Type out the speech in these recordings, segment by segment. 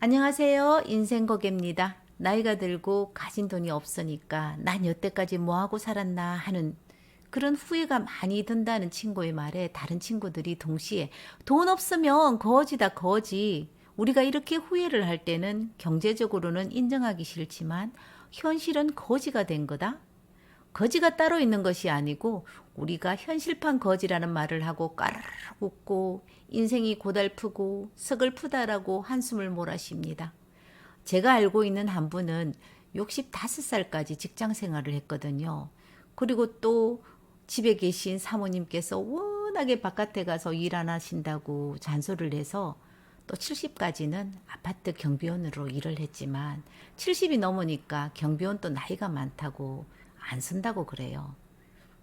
안녕하세요. 인생고개입니다. 나이가 들고 가진 돈이 없으니까 난 여태까지 뭐하고 살았나 하는 그런 후회가 많이 든다는 친구의 말에 다른 친구들이 동시에 돈 없으면 거지다 거지. 우리가 이렇게 후회를 할 때는 경제적으로는 인정하기 싫지만 현실은 거지가 된 거다. 거지가 따로 있는 것이 아니고 우리가 현실판 거지라는 말을 하고 까르르 웃고 인생이 고달프고 서글프다라고 한숨을 몰아쉽니다. 제가 알고 있는 한 분은 65살까지 직장 생활을 했거든요. 그리고 또 집에 계신 사모님께서 워낙에 바깥에 가서 일 안 하신다고 잔소리를 해서 또 70까지는 아파트 경비원으로 일을 했지만 70이 넘으니까 경비원 또 나이가 많다고 안 쓴다고 그래요.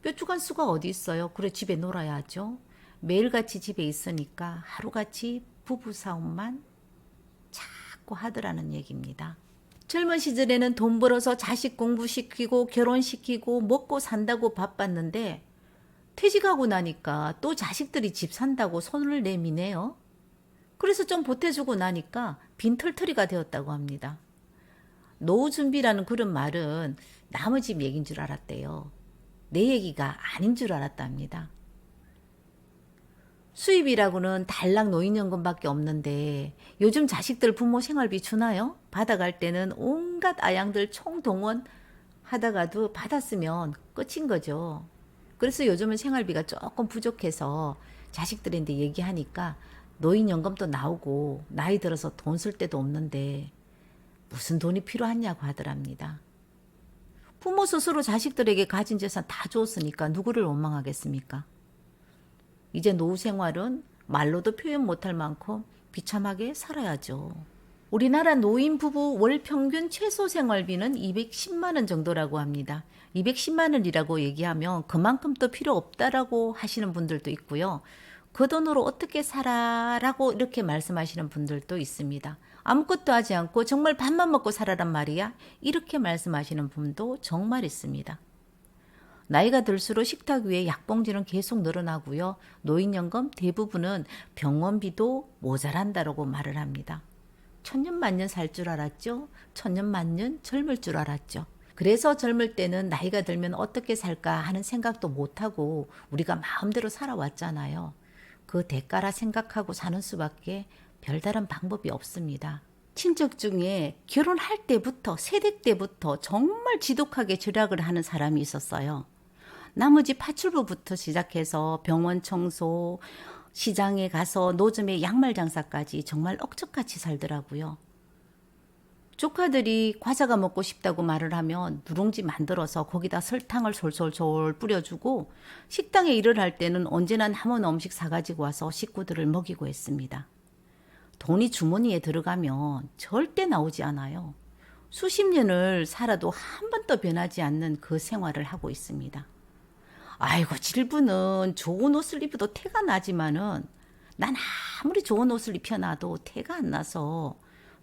뾰족한 수가 어디 있어요? 그래 집에 놀아야죠. 매일같이 집에 있으니까 하루같이 부부싸움만 자꾸 하더라는 얘기입니다. 젊은 시절에는 돈 벌어서 자식 공부시키고 결혼시키고 먹고 산다고 바빴는데 퇴직하고 나니까 또 자식들이 집 산다고 손을 내미네요. 그래서 좀 보태주고 나니까 빈털터리가 되었다고 합니다. 노후 준비라는 그런 말은 남의 집 얘기인 줄 알았대요. 내 얘기가 아닌 줄 알았답니다. 수입이라고는 달랑 노인연금밖에 없는데 요즘 자식들 부모 생활비 주나요? 받아갈 때는 온갖 아양들 총동원 하다가도 받았으면 끝인 거죠. 그래서 요즘은 생활비가 조금 부족해서 자식들한테 얘기하니까 노인연금도 나오고 나이 들어서 돈 쓸 데도 없는데 무슨 돈이 필요하냐고 하더랍니다. 부모 스스로 자식들에게 가진 재산 다 줬으니까 누구를 원망하겠습니까? 이제 노후 생활은 말로도 표현 못할 만큼 비참하게 살아야죠. 우리나라 노인 부부 월 평균 최소 생활비는 210만 원 정도라고 합니다. 210만 원이라고 얘기하면 그만큼 또 필요 없다라고 하시는 분들도 있고요. 그 돈으로 어떻게 살아라고 이렇게 말씀하시는 분들도 있습니다. 아무것도 하지 않고 정말 밥만 먹고 살아란 말이야? 이렇게 말씀하시는 분도 정말 있습니다. 나이가 들수록 식탁 위에 약봉지는 계속 늘어나고요. 노인연금 대부분은 병원비도 모자란다라고 말을 합니다. 천년만년 살 줄 알았죠? 천년만년 젊을 줄 알았죠. 그래서 젊을 때는 나이가 들면 어떻게 살까 하는 생각도 못하고 우리가 마음대로 살아왔잖아요. 그 대가라 생각하고 사는 수밖에 별다른 방법이 없습니다. 친척 중에 결혼할 때부터 세대 때부터 정말 지독하게 절약을 하는 사람이 있었어요. 나머지 파출부부터 시작해서 병원 청소, 시장에 가서 노점의 양말 장사까지 정말 억척같이 살더라고요. 조카들이 과자가 먹고 싶다고 말을 하면 누룽지 만들어서 거기다 설탕을 솔솔솔 뿌려주고 식당에 일을 할 때는 언제나 남은 음식 사가지고 와서 식구들을 먹이고 했습니다. 돈이 주머니에 들어가면 절대 나오지 않아요. 수십 년을 살아도 한 번도 변하지 않는 그 생활을 하고 있습니다. 아이고 질부는 좋은 옷을 입어도 태가 나지만은 난 아무리 좋은 옷을 입혀놔도 태가 안 나서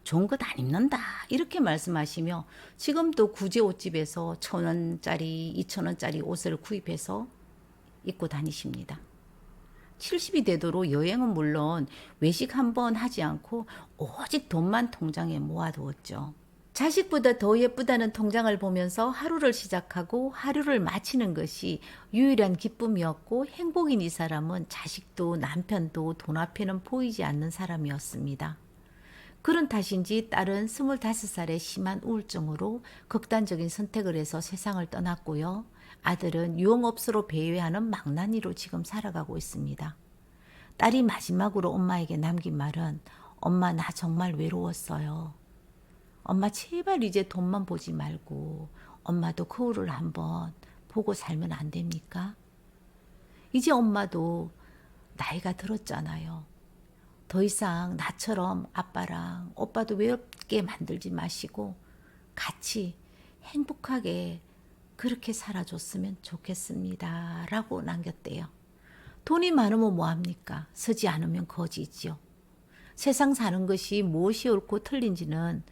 좋은 것 안 입는다 이렇게 말씀하시며 지금도 구제 옷집에서 1,000원짜리 2,000원짜리 옷을 구입해서 입고 다니십니다. 70이 되도록 여행은 물론 외식 한 번 하지 않고 오직 돈만 통장에 모아두었죠. 자식보다 더 예쁘다는 통장을 보면서 하루를 시작하고 하루를 마치는 것이 유일한 기쁨이었고 행복인 이 사람은 자식도 남편도 돈 앞에는 보이지 않는 사람이었습니다. 그런 탓인지 딸은 25살에 심한 우울증으로 극단적인 선택을 해서 세상을 떠났고요. 아들은 유흥업소로 배회하는 망나니로 지금 살아가고 있습니다. 딸이 마지막으로 엄마에게 남긴 말은 엄마 나 정말 외로웠어요. 엄마 제발 이제 돈만 보지 말고 엄마도 거울을 한번 보고 살면 안 됩니까? 이제 엄마도 나이가 들었잖아요. 더 이상 나처럼 아빠랑 오빠도 외롭게 만들지 마시고 같이 행복하게 그렇게 살아줬으면 좋겠습니다. 라고 남겼대요. 돈이 많으면 뭐합니까? 쓰지 않으면 거지지요. 세상 사는 것이 무엇이 옳고 틀린지는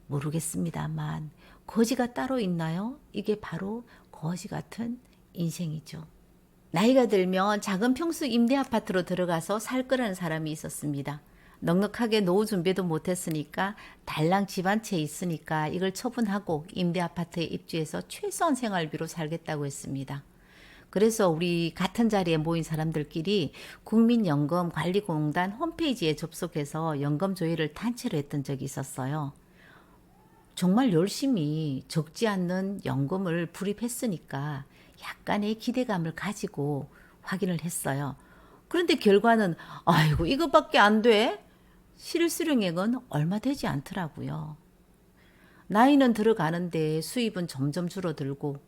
모르겠습니다만 거지가 따로 있나요? 이게 바로 거지 같은 인생이죠. 나이가 들면 작은 평수 임대 아파트로 들어가서 살 거라는 사람이 있었습니다. 넉넉하게 노후 준비도 못했으니까 달랑 집 한 채 있으니까 이걸 처분하고 임대 아파트에 입주해서 최소한 생활비로 살겠다고 했습니다. 그래서 우리 같은 자리에 모인 사람들끼리 국민연금관리공단 홈페이지에 접속해서 연금 조회를 단체로 했던 적이 있었어요. 정말 열심히 적지 않는 연금을 불입했으니까 약간의 기대감을 가지고 확인을 했어요. 그런데 결과는 아이고 이거밖에 안 돼? 실수령액은 얼마 되지 않더라고요. 나이는 들어가는데 수입은 점점 줄어들고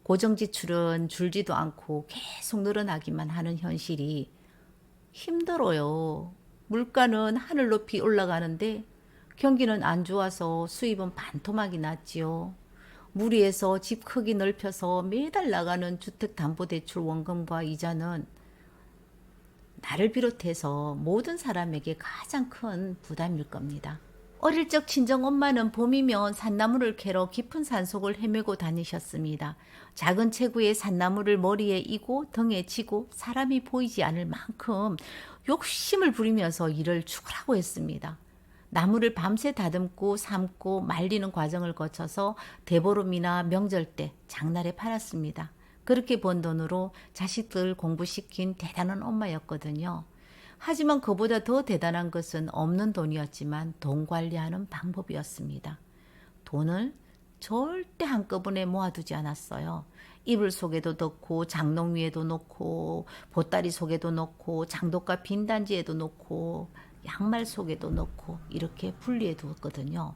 고정 지출은 줄지도 않고 계속 늘어나기만 하는 현실이 힘들어요. 물가는 하늘 높이 올라가는데 경기는 안 좋아서 수입은 반토막이 났지요. 무리해서 집 크기 넓혀서 매달 나가는 주택담보대출 원금과 이자는 나를 비롯해서 모든 사람에게 가장 큰 부담일 겁니다. 어릴 적 친정 엄마는 봄이면 산나물을 캐러 깊은 산속을 헤매고 다니셨습니다. 작은 체구의 산나물을 머리에 이고 등에 지고 사람이 보이지 않을 만큼 욕심을 부리면서 일을 죽으라고 했습니다. 나무를 밤새 다듬고 삶고 말리는 과정을 거쳐서 대보름이나 명절 때 장날에 팔았습니다. 그렇게 번 돈으로 자식들 공부시킨 대단한 엄마였거든요. 하지만 그보다 더 대단한 것은 없는 돈이었지만 돈 관리하는 방법이었습니다. 돈을 절대 한꺼번에 모아두지 않았어요. 이불 속에도 넣고 장롱 위에도 넣고 보따리 속에도 넣고 장독가 빈단지에도 넣고 양말 속에도 넣고 이렇게 분리해 두었거든요.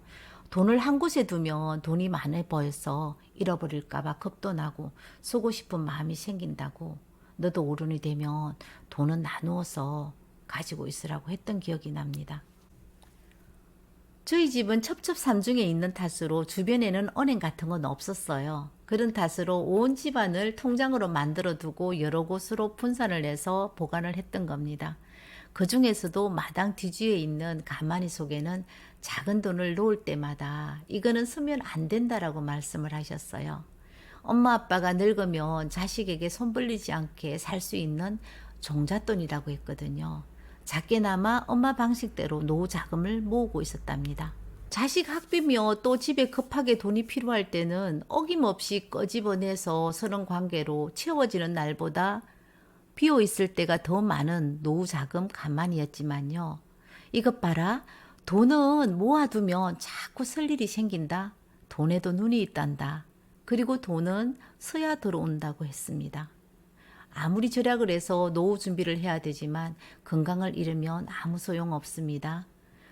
돈을 한 곳에 두면 돈이 많아 보여서 잃어버릴까 봐 겁도 나고 쓰고 싶은 마음이 생긴다고 너도 어른이 되면 돈은 나누어서 가지고 있으라고 했던 기억이 납니다. 저희 집은 첩첩산중에 있는 탓으로 주변에는 은행 같은 건 없었어요. 그런 탓으로 온 집안을 통장으로 만들어 두고 여러 곳으로 분산을 해서 보관을 했던 겁니다. 그 중에서도 마당 뒤주에 있는 가마니 속에는 작은 돈을 놓을 때마다 이거는 쓰면 안 된다라고 말씀을 하셨어요. 엄마 아빠가 늙으면 자식에게 손 벌리지 않게 살 수 있는 종잣돈이라고 했거든요. 작게나마 엄마 방식대로 노후 자금을 모으고 있었답니다. 자식 학비며 또 집에 급하게 돈이 필요할 때는 어김없이 꺼집어내서 서는 관계로 채워지는 날보다 비어 있을 때가 더 많은 노후 자금 가만이었지만요. 이것 봐라. 돈은 모아두면 자꾸 쓸 일이 생긴다. 돈에도 눈이 있단다. 그리고 돈은 써야 들어온다고 했습니다. 아무리 절약을 해서 노후 준비를 해야 되지만 건강을 잃으면 아무 소용 없습니다.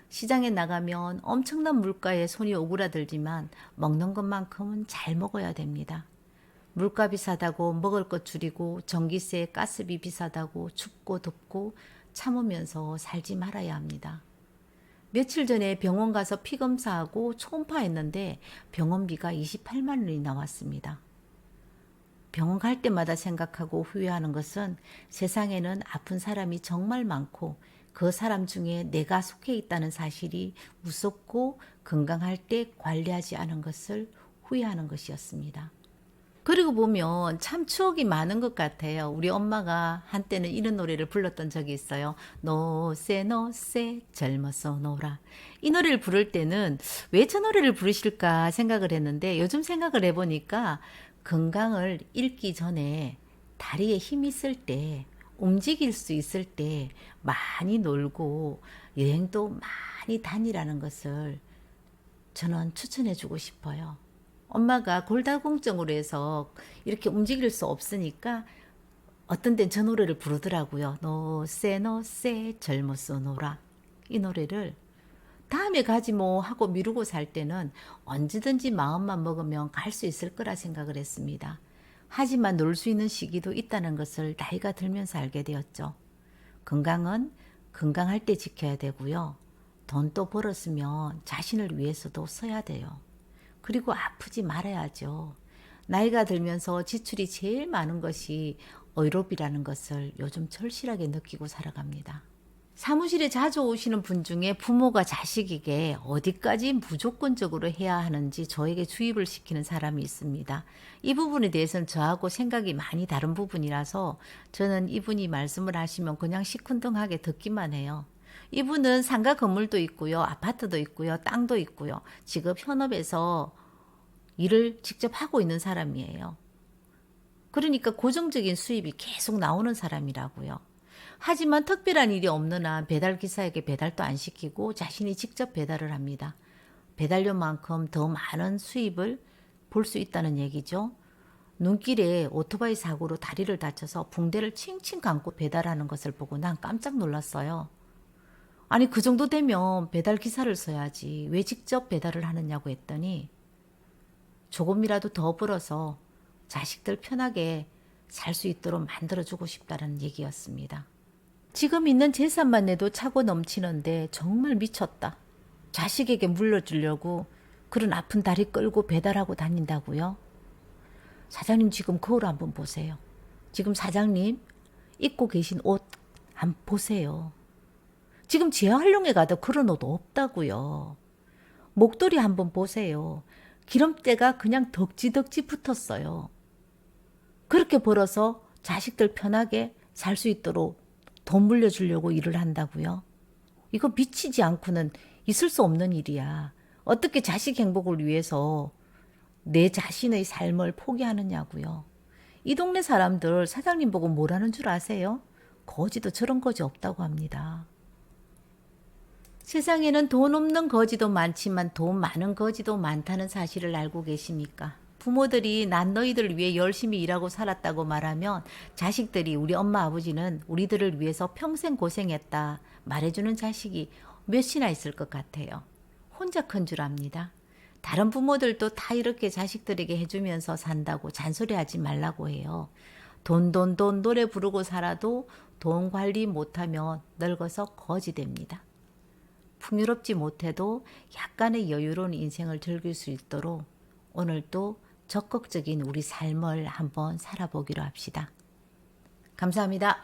시장에 나가면 엄청난 물가에 손이 오그라들지만 먹는 것만큼은 잘 먹어야 됩니다. 물가 비싸다고 먹을 것 줄이고 전기세, 가스비 비싸다고 춥고 덥고 참으면서 살지 말아야 합니다. 며칠 전에 병원 가서 피 검사하고 초음파했는데 병원비가 28만 원이 나왔습니다. 병원 갈 때마다 생각하고 후회하는 것은 세상에는 아픈 사람이 정말 많고 그 사람 중에 내가 속해 있다는 사실이 무섭고 건강할 때 관리하지 않은 것을 후회하는 것이었습니다. 그리고 보면 참 추억이 많은 것 같아요. 우리 엄마가 한때는 이런 노래를 불렀던 적이 있어요. 노세 노세 젊어서 놀아. 이 노래를 부를 때는 왜 저 노래를 부르실까 생각을 했는데 요즘 생각을 해보니까 건강을 잃기 전에 다리에 힘이 있을 때 움직일 수 있을 때 많이 놀고 여행도 많이 다니라는 것을 저는 추천해 주고 싶어요. 엄마가 골다공증으로 해서 이렇게 움직일 수 없으니까 어떤 땐 저 노래를 부르더라고요. 노세 노세 젊어서 놀아. 이 노래를 다음에 가지 뭐 하고 미루고 살 때는 언제든지 마음만 먹으면 갈 수 있을 거라 생각을 했습니다. 하지만 놀 수 있는 시기도 있다는 것을 나이가 들면서 알게 되었죠. 건강은 건강할 때 지켜야 되고요. 돈도 벌었으면 자신을 위해서도 써야 돼요. 그리고 아프지 말아야죠. 나이가 들면서 지출이 제일 많은 것이 의료비라는 것을 요즘 절실하게 느끼고 살아갑니다. 사무실에 자주 오시는 분 중에 부모가 자식에게 어디까지 무조건적으로 해야 하는지 저에게 주입을 시키는 사람이 있습니다. 이 부분에 대해서는 저하고 생각이 많이 다른 부분이라서 저는 이분이 말씀을 하시면 그냥 시큰둥하게 듣기만 해요. 이분은 상가 건물도 있고요. 아파트도 있고요. 땅도 있고요. 지금 현업에서 일을 직접 하고 있는 사람이에요. 그러니까 고정적인 수입이 계속 나오는 사람이라고요. 하지만 특별한 일이 없는 한 배달 기사에게 배달도 안 시키고 자신이 직접 배달을 합니다. 배달료만큼 더 많은 수입을 볼 수 있다는 얘기죠. 눈길에 오토바이 사고로 다리를 다쳐서 붕대를 칭칭 감고 배달하는 것을 보고 난 깜짝 놀랐어요. 아니 그 정도 되면 배달 기사를 써야지 왜 직접 배달을 하느냐고 했더니 조금이라도 더 벌어서 자식들 편하게 살 수 있도록 만들어주고 싶다는 얘기였습니다. 지금 있는 재산만 내도 차고 넘치는데 정말 미쳤다. 자식에게 물려주려고 그런 아픈 다리 끌고 배달하고 다닌다고요? 사장님 지금 거울 한번 보세요. 지금 사장님 입고 계신 옷 한번 보세요. 지금 지하활용에 가도 그런 옷 없다고요. 목도리 한번 보세요. 기름때가 그냥 덕지덕지 붙었어요. 그렇게 벌어서 자식들 편하게 살 수 있도록 돈 물려주려고 일을 한다고요? 이거 미치지 않고는 있을 수 없는 일이야. 어떻게 자식 행복을 위해서 내 자신의 삶을 포기하느냐고요. 이 동네 사람들 사장님 보고 뭐라는 줄 아세요? 거지도 저런 거지 없다고 합니다. 세상에는 돈 없는 거지도 많지만 돈 많은 거지도 많다는 사실을 알고 계십니까? 부모들이 난 너희들을 위해 열심히 일하고 살았다고 말하면 자식들이 우리 엄마 아버지는 우리들을 위해서 평생 고생했다 말해주는 자식이 몇이나 있을 것 같아요. 혼자 큰 줄 압니다. 다른 부모들도 다 이렇게 자식들에게 해주면서 산다고 잔소리하지 말라고 해요. 돈 노래 부르고 살아도 돈 관리 못하면 늙어서 거지 됩니다. 풍요롭지 못해도 약간의 여유로운 인생을 즐길 수 있도록 오늘도 적극적인 우리 삶을 한번 살아보기로 합시다. 감사합니다.